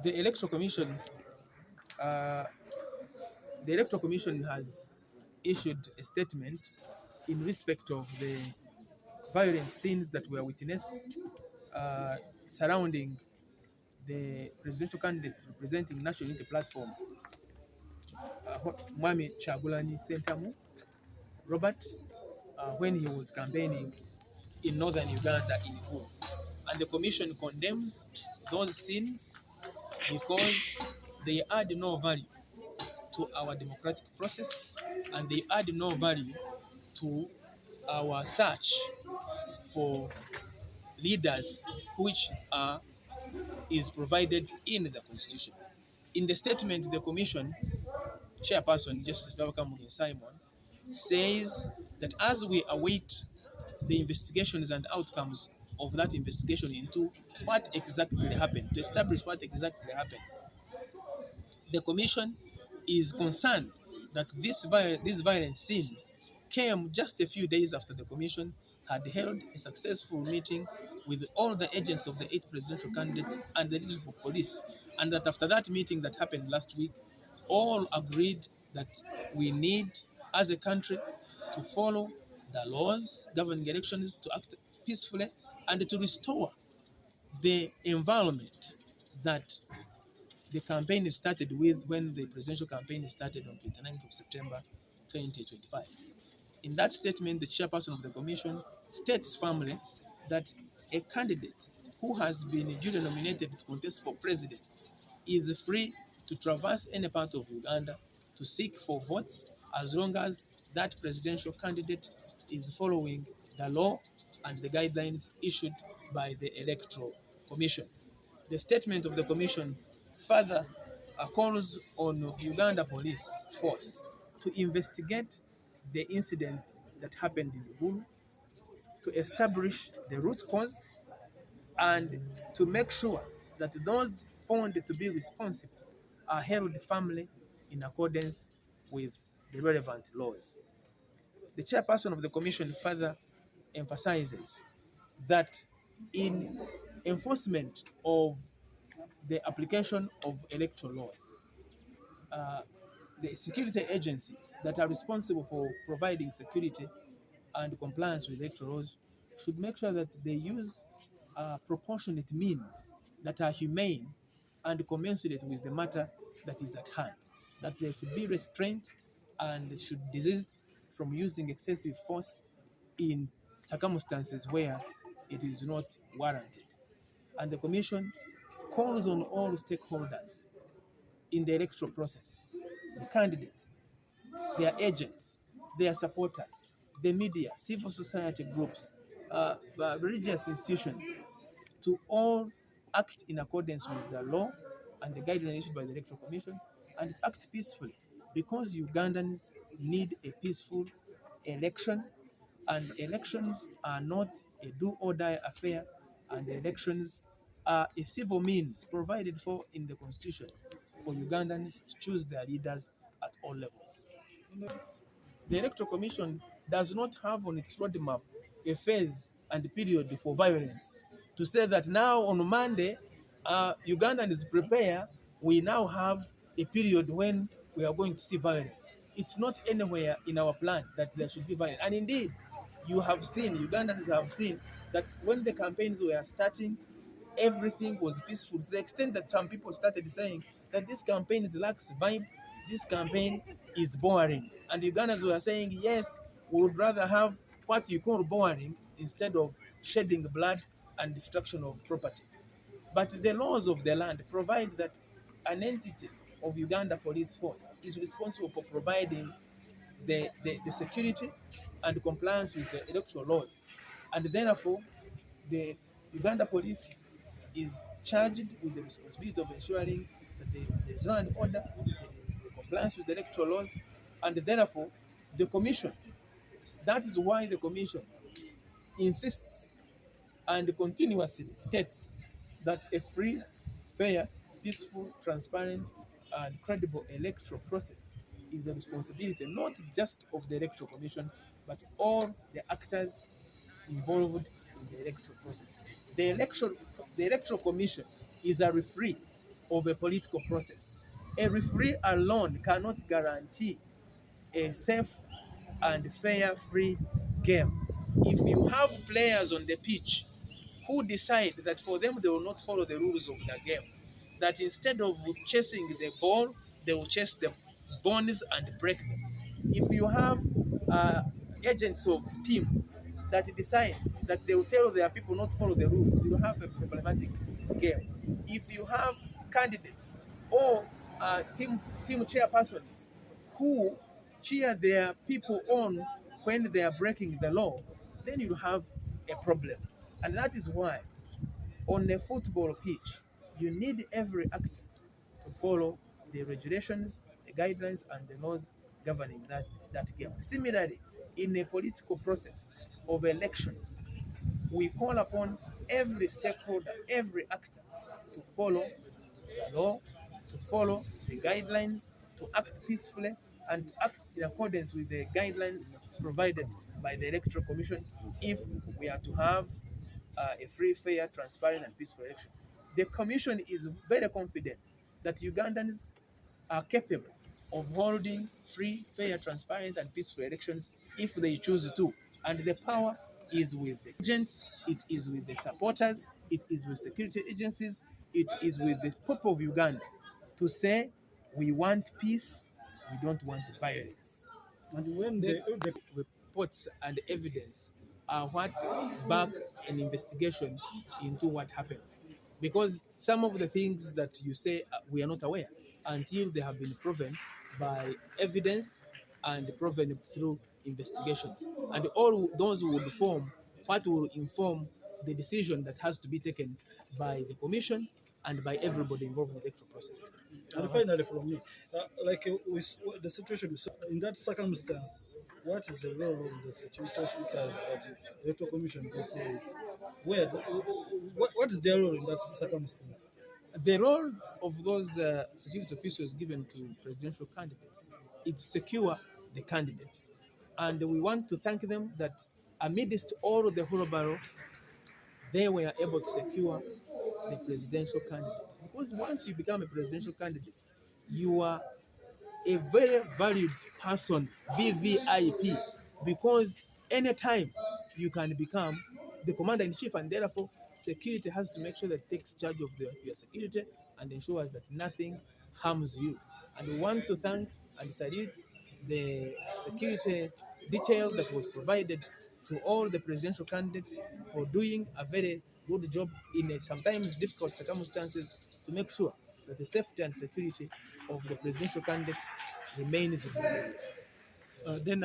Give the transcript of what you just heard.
The Electoral Commission, uh, the Electoral Commission has issued a statement in respect of the violent scenes that were witnessed uh, surrounding the presidential candidate representing National Unity Platform, Mwami Kyagulanyi Sentamu Robert, when he was campaigning in northern Uganda in Gulu. And the commission condemns those scenes because they add no value to our democratic process, and they add no value to our search for leaders which is provided in the constitution. In the statement, the commission chairperson, Justice Simon, says that as we await the investigations and outcomes of that investigation into what exactly happened, to establish what exactly happened, the commission is concerned that these violent scenes came just a few days after the commission had held a successful meeting with all the agents of the 8 presidential candidates and the leadership of police, and that after that meeting that happened last week, all agreed that we need, as a country, to follow the laws governing elections, to act peacefully, and to restore the environment that the campaign started with when the presidential campaign started on 29th of September 2025. In that statement, the chairperson of the commission states firmly that a candidate who has been duly nominated to contest for president is free to traverse any part of Uganda to seek for votes as long as that presidential candidate is following the law and the guidelines issued by the Electoral Commission. The statement of the commission further calls on Uganda Police Force to investigate the incident that happened in Gulu, to establish the root cause, and to make sure that those found to be responsible are held firmly in accordance with the relevant laws. The chairperson of the commission further emphasizes that in enforcement of the application of electoral laws, the security agencies that are responsible for providing security and compliance with electoral laws should make sure that they use proportionate means that are humane and commensurate with the matter that is at hand. That there should be restraint and should desist from using excessive force in circumstances where it is not warranted. And the Commission calls on all stakeholders in the electoral process, the candidates, their agents, their supporters, the media, civil society groups, religious institutions, to all act in accordance with the law and the guidelines issued by the Electoral Commission, and to act peacefully, because Ugandans need a peaceful election, and elections are not a do or die affair, and elections are a civil means provided for in the Constitution for Ugandans to choose their leaders at all levels. The Electoral Commission does not have on its roadmap a phase and period for violence to say that now on Monday, Ugandans prepare, we now have a period when we are going to see violence. It's not anywhere in our plan that there should be violence. And indeed, you have seen, Ugandans have seen, that when the campaigns were starting, everything was peaceful to the extent that some people started saying that this campaign lacks vibe, this campaign is boring. And Ugandans were saying, yes, we would rather have what you call boring instead of shedding blood and destruction of property. But the laws of the land provide that an entity of Uganda Police Force is responsible for providing the security and compliance with the electoral laws. And therefore, the Uganda Police is charged with the responsibility of ensuring that there is law and order, there is compliance with the electoral laws, and therefore, the Commission, that is why the Commission insists and continuously states that a free, fair, peaceful, transparent, and credible electoral process is a responsibility not just of the Electoral Commission, but all the actors involved in the electoral process. The Electoral Commission is a referee of a political process. A referee alone cannot guarantee a safe and fair free game. If you have players on the pitch who decide that for them they will not follow the rules of the game, that instead of chasing the ball, they will chase the bones and break them. If you have uh, agents of teams that decide that they will tell their people not to follow the rules, you have a problematic game. If you have candidates or team chairpersons who cheer their people on when they are breaking the law, then you have a problem. And that is why on a football pitch, you need every actor to follow the regulations, the guidelines, and the laws governing that game. Similarly, in a political process of elections, we call upon every stakeholder, every actor to follow the law, to follow the guidelines, to act peacefully, and to act in accordance with the guidelines provided by the Electoral Commission if we are to have a free, fair, transparent, and peaceful election. The Commission is very confident that Ugandans are capable of holding free, fair, transparent, and peaceful elections if they choose to. And the power is with the agents, it is with the supporters, it is with security agencies, it is with the people of Uganda to say we want peace, we don't want violence. And when the Reports and evidence are what back an investigation into what happened. Because some of the things that you say we are not aware until they have been proven by evidence and proven through investigations. And all those would form what will inform the decision that has to be taken by the commission and by everybody involved in the electoral process. and finally from me, the situation in that circumstance, what is the role of the security officers that the electoral commission deployed? What is their role in that circumstance? The roles of those security officials given to presidential candidates is secure the candidate. And we want to thank them that amidst all the hullabaloo, they were able to secure the presidential candidate. Because once you become a presidential candidate, you are a very valued person, VVIP, because anytime you can become the commander in chief, and therefore security has to make sure that it takes charge of your security and ensures that nothing harms you. And we want to thank and salute the security detail that was provided to all the presidential candidates for doing a very good job in sometimes difficult circumstances to make sure that the safety and security of the presidential candidates remains. Then